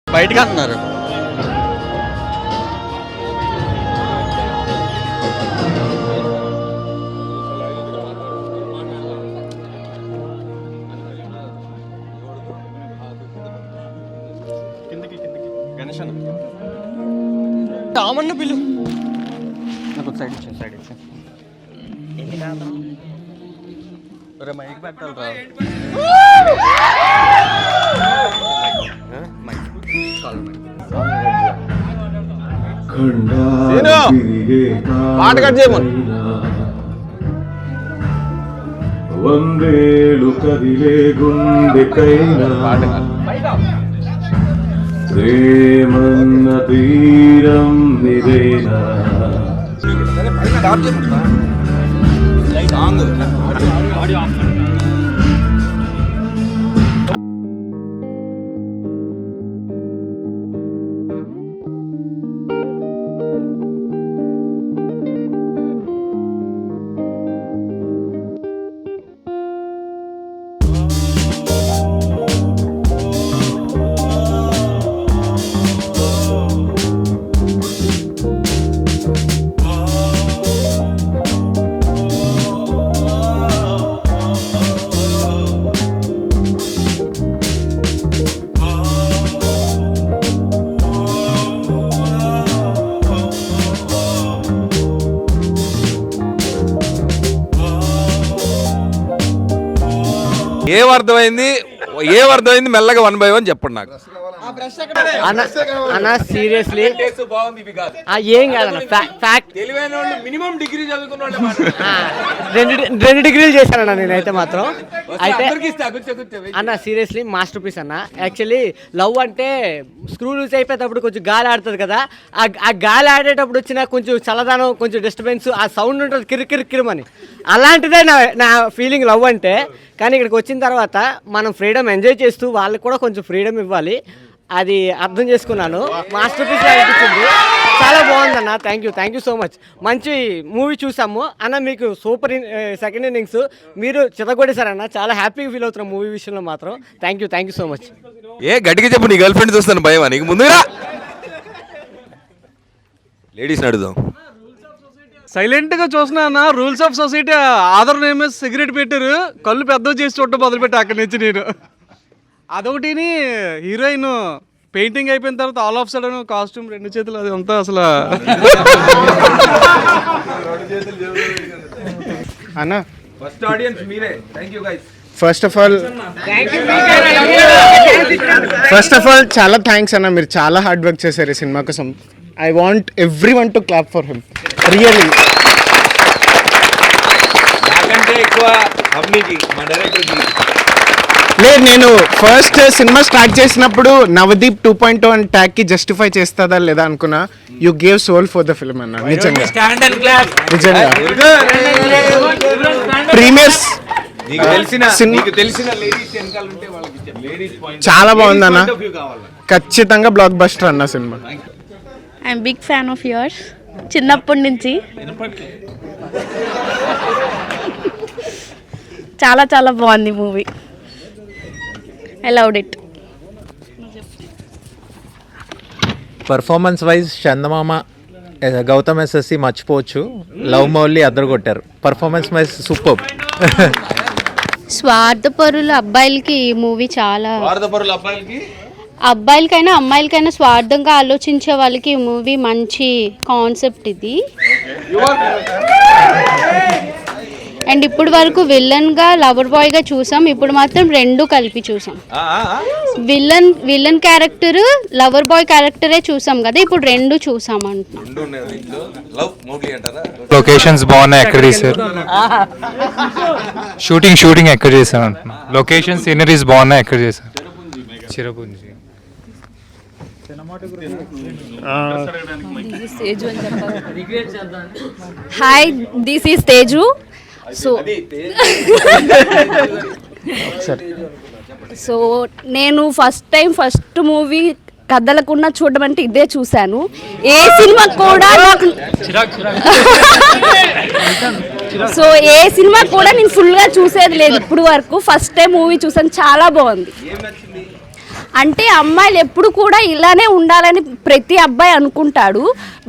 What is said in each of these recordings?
బయటకు అంటున్నారు. రామన్న పిల్లు నాకు సైడ్ ఇచ్చా మైక్ పెట్టాలి పాట కట్ చేయమని వందేలు కదిలే గుండెకైనా ప్రేమన్న తీరం నిదేనా ఏమర్థమైంది మెల్లగా 1 by 1 చెప్పండి నాకు. అన్న సీరియస్లీ ఏం కాదన్న ఫ్యాక్ట్ రెండు డిగ్రీలు చేశానన్న నేనైతే మాత్రం. అయితే అన్న సీరియస్లీ మాస్టర్ పీస్ అన్న. యాక్చువల్లీ లవ్ అంటే స్క్రూ లూజ్ అయిపోయేటప్పుడు కొంచెం గాలి ఆడుతుంది కదా, ఆ గాలి ఆడేటప్పుడు వచ్చిన కొంచెం చల్లదనం, కొంచెం డిస్టర్బెన్స్, ఆ సౌండ్ ఉంటుంది కిరికిరికిరమని, అలాంటిదే నా ఫీలింగ్ లవ్ అంటే. కానీ ఇక్కడికి వచ్చిన తర్వాత మనం ఫ్రీడమ్ ఎంజాయ్ చేస్తూ వాళ్ళకి కూడా కొంచెం ఫ్రీడమ్ ఇవ్వాలి, అది అర్థం చేసుకున్నాను. మాస్టర్ పీస్ అనిపించింది, చాలా బాగుందన్న. Thank you so much. మంచి మూవీ చూసాము అన్న, మీకు సూపర్ సెకండ్ ఇన్నింగ్స్ మీరు చితగొడేశారన్న. చాలా హ్యాపీగా ఫీల్ అవుతున్నాం మూవీ విషయంలో మాత్రం. Thank you so much. గట్టిగా చెప్పు, నీ గర్ల్ ఫ్రెండ్ చూస్తాను భయమా నీకు? ముందుగా లేడీస్ అడుగుదాం. సైలెంట్గా చూసినా rules of society Aadhaar name cigarette పెట్టారు, కళ్ళు పెద్దవి చేసి చూడటం మొదలుపెట్టా అక్కడి నుంచి నేను. అదొకటిని హీరోయిన్ పెయింటింగ్ అయిపోయిన తర్వాత ఆల్ ఆఫ్ సడన్ కాస్ట్యూమ్ 2 చేతులు, అది అంతా అసలు అన్న. ఫస్ట్ ఆడియన్స్ మీరే. Thank you guys. First of all చాలా థ్యాంక్స్ అన్న, మీరు చాలా హార్డ్ వర్క్ చేశారు ఈ సినిమా కోసం. I want everyone to clap for him, really. నాకంటే ఎక్కువ అమ్మికి మా డైరెక్టర్కి లేదు, నేను ఫస్ట్ సినిమా స్టార్ట్ చేసినప్పుడు నవదీప్ 2.0 అని ట్యాగ్ కి జస్టిఫై చేస్తుందా లేదా అనుకున్నా. You gave soul for the film అన్న, నిజంగా నిజంగా. ప్రీమియర్స్ చాలా బాగుంది అన్న, ఖచ్చితంగా బ్లాక్ బస్టర్ అన్న సినిమా. I'm big fan of yours చిన్నప్పటి నుంచి. చాలా చాలా బాగుంది movie. I loved it. Performance wise Chandamama Gautam SSC మర్చిపోవచ్చు, లవ్ మౌలి అద్దరు కొట్టారు. Performance wise super. స్వార్థపరుల అబ్బాయిలకి ఈ మూవీ చాలా, అబ్బాయిలకైనా అమ్మాయిలకైనా స్వార్థంగా ఆలోచించే వాళ్ళకి ఈ మూవీ మంచి కాన్సెప్ట్ ఇది. అండ్ ఇప్పుడు వరకు విలన్గా లవర్ బాయ్గా చూసాం, ఇప్పుడు మాత్రం రెండు కలిపి చూసాం. విలన్ క్యారెక్టర్ లవర్ బాయ్ క్యారెక్టరే చూసాం కదా, ఇప్పుడు రెండు చూసాం అంటున్నాం. లొకేషన్స్ బాగున్నాయి, ఎక్కడ తీసారు, షూటింగ్ ఎక్కడ చేశారు అంటున్నా. లొకేషన్ సీనరీస్ బాగున్నాయి, ఎక్కడ చేశారు. Cherrapunji. Hi, this is Teju. So నేను ఫస్ట్ మూవీ కథలకున్న చూడడం అంటే ఇదే చూశాను. ఏ సినిమా కూడా నాకు సో ఏ సినిమా కూడా నేను ఫుల్గా చూసేది లేదు ఇప్పుడు వరకు. ఫస్ట్ టైం మూవీ చూసాను, చాలా బాగుంది. అంటే అమ్మాయిలు ఎప్పుడు కూడా ఇలానే ఉండాలని ప్రతి అబ్బాయి అనుకుంటాడు,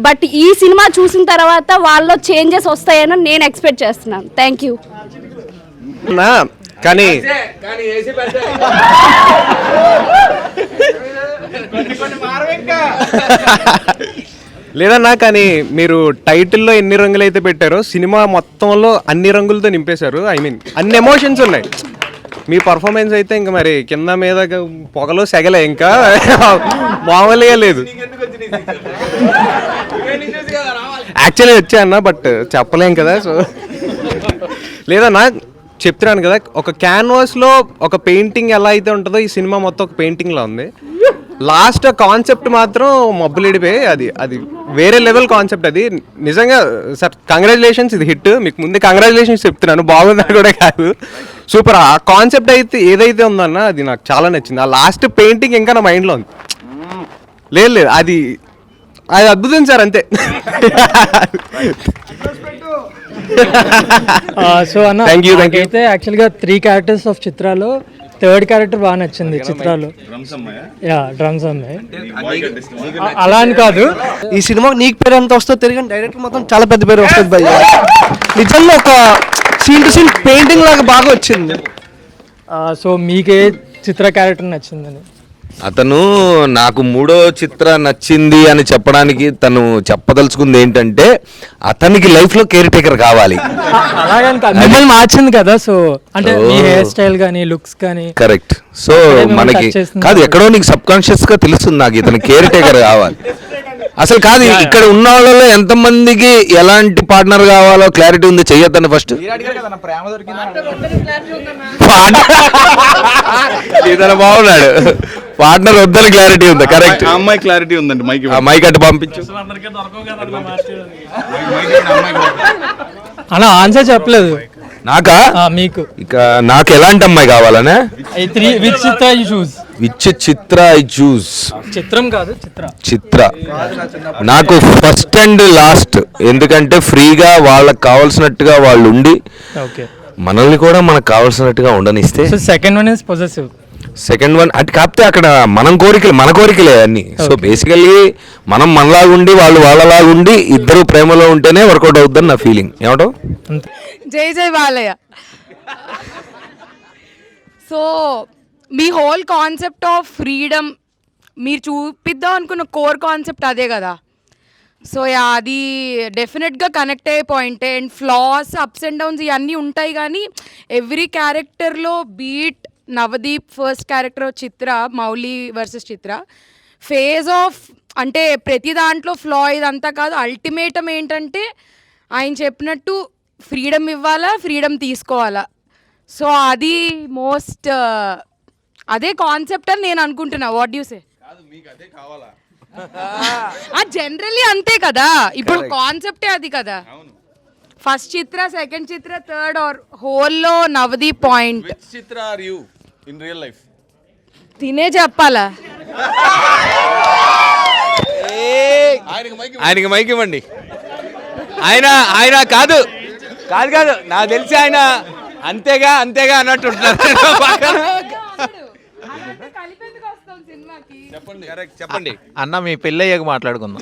బట్ ఈ సినిమా చూసిన తర్వాత వాళ్ళలో చేంజెస్ వస్తాయని నేను ఎక్స్పెక్ట్ చేస్తున్నాను. Thank you. కానీ లేదన్నా, కానీ మీరు టైటిల్లో ఎన్ని రంగులు అయితే పెట్టారో సినిమా మొత్తంలో అన్ని రంగులతో నింపేశారు. ఐ మీన్ అన్ని ఎమోషన్స్ ఉన్నాయి. మీ పర్ఫార్మెన్స్ అయితే ఇంకా మరి కింద మీద పొగలో సెగలే, ఇంకా మామూలుగా లేదు. యాక్చువల్లీ వచ్చా అన్న, బట్ చెప్పలేం కదా. సో లేదన్నా, చెప్తున్నాను కదా, ఒక క్యాన్వాస్లో ఒక పెయింటింగ్ ఎలా అయితే ఉంటుందో ఈ సినిమా మొత్తం ఒక పెయింటింగ్లా ఉంది. లాస్ట్ కాన్సెప్ట్ మాత్రం మబ్బులిడిపోయి అది వేరే లెవెల్ కాన్సెప్ట్. అది నిజంగా సార్ కంగ్రాచులేషన్స్, ఇది హిట్. మీకు ముందే కంగ్రాచులేషన్స్ చెప్తున్నాను, బాగుందని కూడా కాదు, సూపర్. ఆ కాన్సెప్ట్ అయితే ఏదైతే ఉందన్న అది నాకు చాలా నచ్చింది. ఆ లాస్ట్ పెయింటింగ్ ఇంకా నా మైండ్లో ఉంది. లేదు అది అద్భుతం సార్, అంతే. సో అన్న, అయితే యాక్చువల్గా 3 క్యారెక్టర్స్ ఆఫ్ చిత్రాలో థర్డ్ క్యారెక్టర్ బాగా నచ్చింది చిత్రాలు. యా, డ్రమ్స్ అమ్మాయి అలా అని కాదు. ఈ సినిమా నీకు పేరు ఎంత వస్తుందో తెలియని డైరెక్టర్ మొత్తం చాలా పెద్ద పేరు వస్తుంది భయ్య. నిజంగా ఒక సీన్ టు సీన్ పెయింటింగ్ లాగా బాగా వచ్చింది. సో మీకే చిత్ర క్యారెక్టర్ నచ్చిందని? అతను నాకు 3వ చిత్ర నచ్చింది అని చెప్పడానికి తను చెప్పదలుచుకుంది ఏంటంటే అతనికి లైఫ్ లో కేర్ టేకర్ కావాలి. అలాగని కాదు, మిమ్మల్ని మార్చింది కదా. సో అంటే మీ హెయిర్ స్టైల్ కానీ లుక్స్ కానీ. కరెక్ట్. సో మనకి కాదు, ఎక్కడో నీకు సబ్ కాన్షియస్ గా తెలుస్తుంది నాకు ఇతను కేర్ టేకర్ కావాలి. అసలు కాదు, ఇక్కడ ఉన్న వాళ్ళలో ఎంతమందికి ఎలాంటి పార్ట్నర్ కావాలో క్లారిటీ ఉంది. చెయ్యొద్దని ఫస్ట్ బాగున్నాడు, పార్ట్నర్ వద్దని క్లారిటీ ఉంది. కరెక్ట్, అమ్మాయి క్లారిటీ ఉందండి. మైక్ అటు పంపించు. అలా ఆన్సర్ చెప్పలేదు నాకా? మీకు ఇక నాకు ఎలాంటి అమ్మాయి కావాలనే? Which Chitra you choose? Which Chitra I choose? చిత్రం కాదు, చిత్ర. నాకు ఫస్ట్ అండ్ లాస్ట్, ఎందుకంటే ఫ్రీగా వాళ్ళకి కావాల్సినట్టుగా వాళ్ళు ఉండి మనల్ని కూడా మనకు కావాల్సినట్టుగా ఉండనిస్తే. Second one is possessive. Second one అంటే కాకపోతే అక్కడ మన కోరికలే అన్ని. సో బేసికల్లీ మనం మనలాగుండి వాళ్ళు వాళ్ళలాగుండి ఇద్దరు ప్రేమలో ఉంటేనే వర్కౌట్ అవుతుందని నా ఫీలింగ్. ఏమంటావు? జై Balayya. So me whole concept of freedom మీరు చూపిద్దాం అనుకున్న కోర్ కాన్సెప్ట్ అదే కదా. సో అది డెఫినెట్గా కనెక్ట్ అయ్యే పాయింటే. And floss, ups and downs ఇవన్నీ ఉంటాయి, కానీ ఎవ్రీ క్యారెక్టర్లో beat Navdeep first character Chitra, Mouli versus Chitra, phase of అంటే ప్రతి దాంట్లో ఫ్లా ఇదంతా కాదు. అల్టిమేటం ఏంటంటే ఆయన చెప్పినట్టు ఫ్రీడమ్ ఇవ్వాలా, ఫ్రీడమ్ తీసుకోవాలా. సో అది మోస్ట్ అదే కాన్సెప్ట్ అని నేను అనుకుంటున్నా. What you say? జనరల్లీ అంతే కదా, ఇప్పుడు కాన్సెప్టే అది కదా. First Chitra, second Chitra, third ఆర్ హోల్లో Navdeep point. Chitra are you in real life? తినే చెప్పాలా? ఆయనకి మైక్ ఇవ్వండి. ఆయన కాదు నాకు తెలిసి ఆయన అంతేగా అన్నట్టు చెప్పండి. అన్న మీ పెళ్ళయ్యాక మాట్లాడుకుందాం.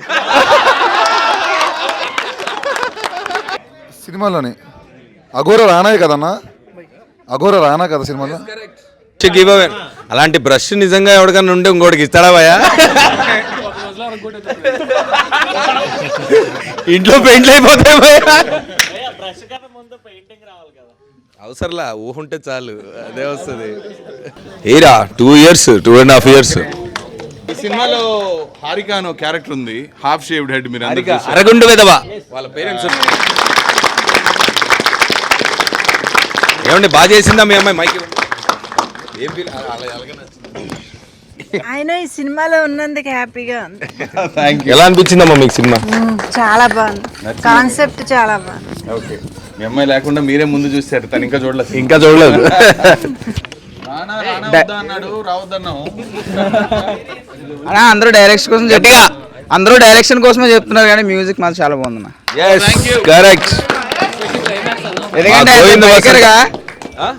సినిమాలోని అఘోర రానాయి కదన్నా, అఘోర రానా కదా సినిమాలో. అలాంటి బ్రష్ నిజంగా ఎవరికన్నా ఉంటే ఇంకోటికి ఇస్తాడా భయ్యా? ఇంట్లో పెయింట్లు అయిపోతాయి భయ్యా. అవసరంలా ఊహుంటే చాలు, అదే వస్తుంది. ఏరా 2 years 2.5 years. ఈ సినిమాలో హారిక అనే క్యారెక్టర్ ఉంది, హాఫ్ షేవ్డ్ హెడ్. మీరు అరగుండు విధవా, వాళ్ళ పేరెంట్స్ ఏమండి బాగా చేసిందా మీ అమ్మాయి? మైక్ ఏం ఆయన ఈ సినిమాలో ఉన్నందుకు హ్యాపీగా ఉంది. ఎలా అనిపించిందమ్మా మీకు సినిమా? చాలా బాగుంది, కాన్సెప్ట్ చాలా బాగుంది. ఓకే, మీ అమ్మాయి లేకుండా మీరే ముందు చూస్తారు, తను ఇంకా చూడలేదు. అన్నాడు రావద్దన్నావు. అందరూ డైరెక్షన్ కోసం అందరూ డైరెక్షన్ కోసమే చెప్తున్నారు, కానీ మ్యూజిక్ మాత్రం చాలా బాగుంది.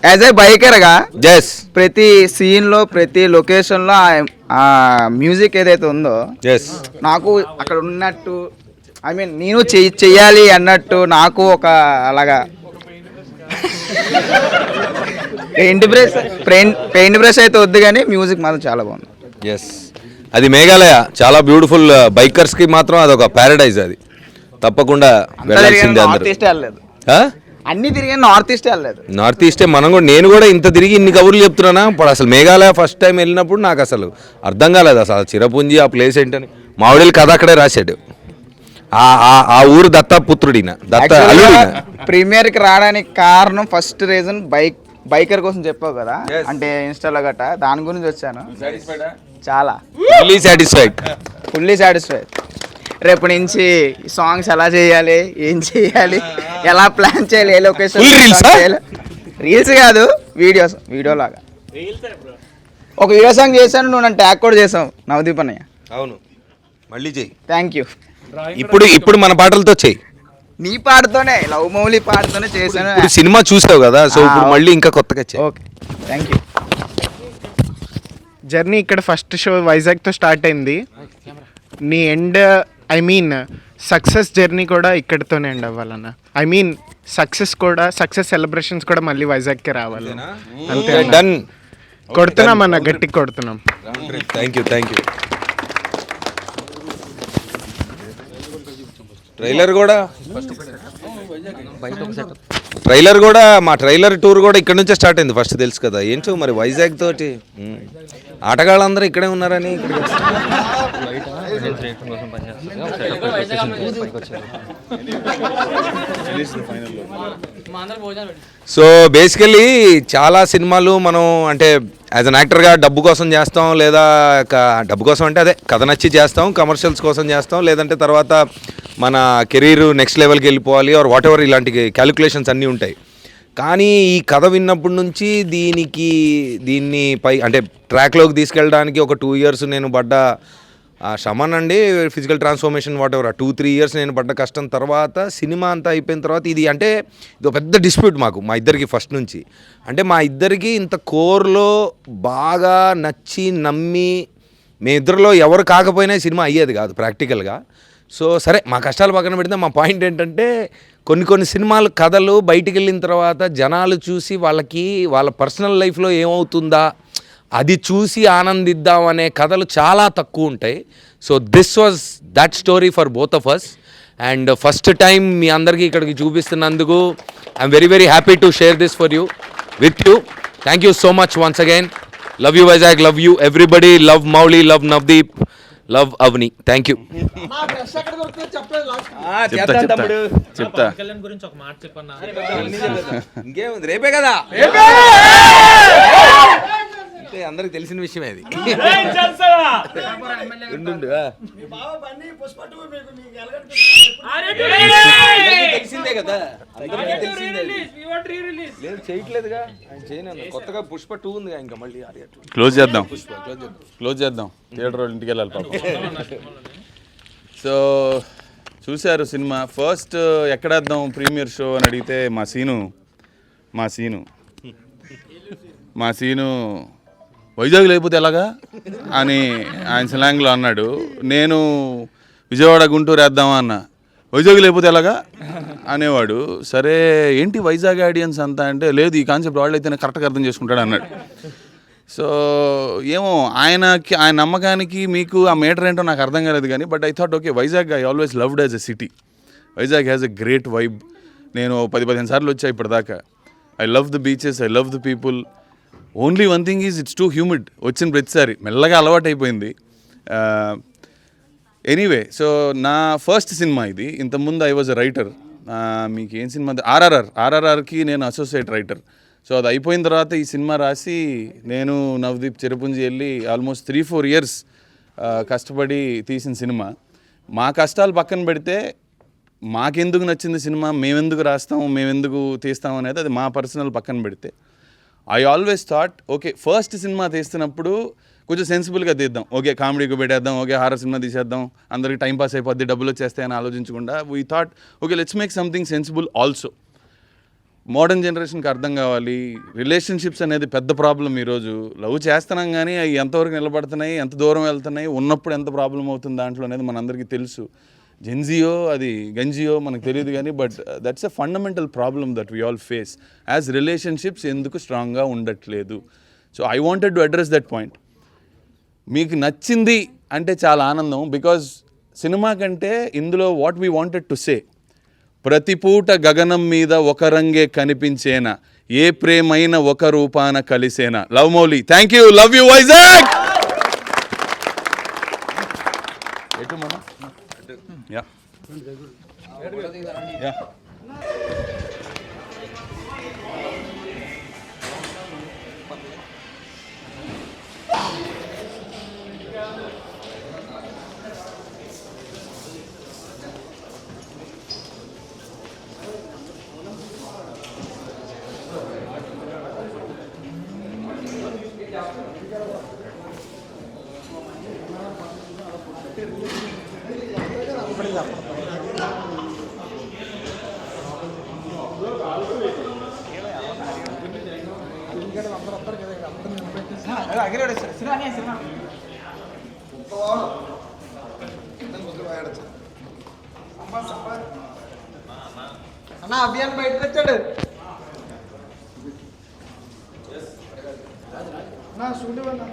యాజ్ ఏ బైకర్ గా ప్రతి సీన్ లో, ప్రతి లొకేషన్ లో ఆ మ్యూజిక్ ఏదైతే ఉందో నాకు అక్కడ ఉన్నట్టు, ఐ మీన్ నేను చెయ్యాలి అన్నట్టు నాకు ఒక అలాగా పెయింట్ బ్రష్ అయితే వద్దు, కానీ మ్యూజిక్ మాత్రం చాలా బాగుంది. అది మేఘాలయ చాలా బ్యూటిఫుల్. బైకర్స్ కి మాత్రం అదొక ప్యారడైజ్. అది తప్పకుండా వెళ్ళాల్సిందే. అన్ని తిరిగి నార్త్ ఈస్ట్ వెళ్ళలేదు. నార్త్ ఈస్టే మనం కూడా, నేను కూడా ఇంత తిరిగి ఇన్ని కబుర్లు చెప్తున్నానా. ఇప్పుడు అసలు మేఘాలయ ఫస్ట్ టైం వెళ్ళినప్పుడు నాకు అసలు అర్థం కాలేదు అసలు చిరపుంజి ఆ ప్లేస్ ఏంటని. మావిడీలు కథ అక్కడే రాశాడు. ఆ ఊరు దత్తపుత్రుడిన, దత్త అల్లుడిన. ప్రీమియర్ కి రావడానికి కారణం ఫస్ట్ రీజన్ బైకర్ కోసం చెప్పావు కదా, అంటే ఇన్స్టాలో గట్ట దాని గురించి వచ్చాను. చాలా ఫుల్లీ సాటిస్ఫైడ్. రేపు నుంచి సాంగ్స్ ఎలా చేయాలి, ఏం చేయాలి, ఎలా ప్లాన్ చేయాలి, ఏ లొకేషన్ చేయాలి. రీల్స్ కాదు, వీడియో లాగా. ఒక వీడియో సాంగ్ చేశాను, నువ్వు నన్ను ట్యాగ్ కూడా చేసావు, నవదీప్ అన్నయ్య. అవును, మళ్ళీ చెయ్యి. Thank you. ఇప్పుడు మన పాటలతో చెయ్యి. నీ పాటతోనే, లవ్ మౌలి పాటతోనే చేశాను. సినిమా చూసావు కదా, సో ఇప్పుడు మళ్ళీ ఇంకా కొత్తగా చెయ్యి. Okay, thank you. జర్నీ ఇక్కడ ఫస్ట్ షో వైజాగ్తో స్టార్ట్ అయింది. నీ end, I mean success journey కూడా ఇక్కడితోనే ఎండ్ అవ్వాలన్న. ఐ మీన్ సక్సెస్ సెలబ్రేషన్స్ కూడా మళ్ళీ వైజాగ్కి రావాలి. అంతే, డన్. కొడుతున్నాం అన్న, గట్టికి కొడుతున్నాం. Thank you. ట్రైలర్ కూడా మా ట్రైలర్ టూర్ కూడా ఇక్కడ నుంచే స్టార్ట్ అయింది ఫస్ట్, తెలుసు కదా. ఏంటో మరి వైజాగ్ తోటి ఆటగాళ్ళందరూ ఇక్కడే ఉన్నారని సో బేసికలీ చాలా సినిమాలు మనం అంటే యాజ్ అన్ యాక్టర్గా డబ్బు కోసం చేస్తాం, లేదా డబ్బు కోసం అంటే అదే కథ నచ్చి చేస్తాం, కమర్షియల్స్ కోసం చేస్తాం, లేదంటే తర్వాత మన కెరీర్ నెక్స్ట్ లెవెల్కి వెళ్ళిపోవాలి ఆర్ వాట్ ఎవర్, ఇలాంటి క్యాలిక్యులేషన్స్ అన్నీ ఉంటాయి. కానీ ఈ కథ విన్నప్పటి నుంచి దీన్ని అంటే ట్రాక్లోకి తీసుకెళ్ళడానికి ఒక 2 years నేను పడ్డ శ్రమనండి, physical transformation whatever, 2-3 years నేను పడ్డ కష్టం తర్వాత సినిమా అంతా అయిపోయిన తర్వాత ఇది ఒక పెద్ద డిస్ప్యూట్ మా ఇద్దరికి ఫస్ట్ నుంచి. అంటే మా ఇద్దరికి ఇంత కోర్లో బాగా నచ్చి నమ్మి మేమిద్దరిలో ఎవరు కాకపోయినా సినిమా అయ్యేది కాదు ప్రాక్టికల్గా. సో సరే, మా కష్టాలు పక్కన పెడితే మా పాయింట్ ఏంటంటే కొన్ని సినిమాలు కథలు బయటికి వెళ్ళిన తర్వాత జనాలు చూసి వాళ్ళ పర్సనల్ లైఫ్లో ఏమవుతుందా అది చూసి ఆనందిద్దాం అనే కథలు చాలా తక్కువ ఉంటాయి. So this was that story for both of us. And first time మీ అందరికీ ఇక్కడికి చూపిస్తున్నందుకు I'm very very happy to share this for you with you. Thank you so much once again. Love you Vizag, love you everybody, love Mouli, love Navdeep, love Avani. Thank you. చెప్తా ఇంకేముంది, రేపే కదా అందరికి తెలిసిన విషయమే అది. తెలిసిందే కదా, లేదు చేయట్లేదుగా ఆయన చేయను. కొత్తగా పుష్ప 2 ఉంది ఇంకా మళ్ళీ క్లోజ్ చేద్దాం థియేటర్ వాళ్ళు ఇంటికి వెళ్ళాలి పాపం. సో చూశారు సినిమా. ఫస్ట్ ఎక్కడేద్దాం ప్రీమియర్ షో అని అడిగితే మా సీను వైజాగ్ లేకపోతే ఎలాగా అని ఆయన స్లాంగ్లో అన్నాడు. నేను విజయవాడ గుంటూరు వేద్దామా అన్న, వైజాగ్ లేకపోతే ఎలాగా అనేవాడు. సరే ఏంటి వైజాగ్ ఆడియన్స్ అంతా అంటే, లేదు ఈ కాన్సెప్ట్ వాళ్ళు అయితేనే కరెక్ట్గా అర్థం చేసుకుంటాడు అన్నాడు. సో ఏమో ఆయన నమ్మకానికి మీకు ఆ మీటర్ ఏంటో నాకు అర్థం కాలేదు కానీ, but I thought okay Vizag I always loved as a city. Vizag has a great vibe. నేను 10-15 సార్లు వచ్చా ఇప్పటిదాకా. I love the beaches, I love the people. Only one thing is it's two humid. వచ్చిన ప్రతిసారి మెల్లగా అలవాటు అయిపోయింది. ఎనీవే, సో నా ఫస్ట్ సినిమా ఇది. ఇంతకుముందు ఐ వాజ్ అ రైటర్. మీకు ఏం సినిమా, ఆర్ఆర్ఆర్కి నేను అసోసియేట్ రైటర్. సో అది అయిపోయిన తర్వాత ఈ సినిమా రాసి నేను నవదీప్ చెరుపుంజి వెళ్ళి ఆల్మోస్ట్ 3-4 years కష్టపడి తీసిన సినిమా. మా కష్టాలు పక్కన పెడితే మాకెందుకు నచ్చింది సినిమా, మేమెందుకు రాస్తాం, మేమెందుకు తీస్తాం అనేది అది మా పర్సనల్ పక్కన పెడితే, I always thought okay first సినిమా తీస్తున్నప్పుడు కొంచెం సెన్సిబుల్గా తీద్దాం. ఓకే కామెడీకి పెట్టేద్దాం, ఓకే హారర్ సినిమా తీసేద్దాం, అందరికి టైంపాస్ అయిపోద్ది, డబ్బులు వచ్చేస్తాయని ఆలోచించకుండా we thought okay let's make something sensible also. Modern జనరేషన్కి అర్థం కావాలి. రిలేషన్షిప్స్ అనేది పెద్ద ప్రాబ్లం ఈరోజు. లవ్ చేస్తున్నాం కానీ అవి ఎంతవరకు నిలబడుతున్నాయి, ఎంత దూరం వెళ్తున్నాయి, ఉన్నప్పుడు ఎంత ప్రాబ్లం అవుతుంది దాంట్లో అనేది మనందరికీ తెలుసు. జెన్జియో అది గంజియో మనకు తెలియదు కానీ, but that's a fundamental problem that we all face as relationships ఎందుకు స్ట్రాంగ్గా ఉండట్లేదు. So I wanted to address that point. మీకు నచ్చింది అంటే చాలా ఆనందం, బికాజ్ సినిమా కంటే ఇందులో what we wanted to say, ప్రతి పూట గగనం మీద ఒక రంగే కనిపించేనా, ఏ ప్రేమైన ఒక రూపాన కలిసేనా. Love Mouli, thank you, love you Vizag. అన్న అభియాన్ బయటకు వచ్చాడు. నా స్టూడియో అన్న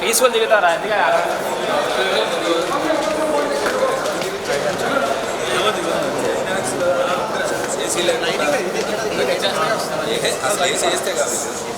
పీస్ఫుల్ దిగుతారా అసలు చేస్తే కాదు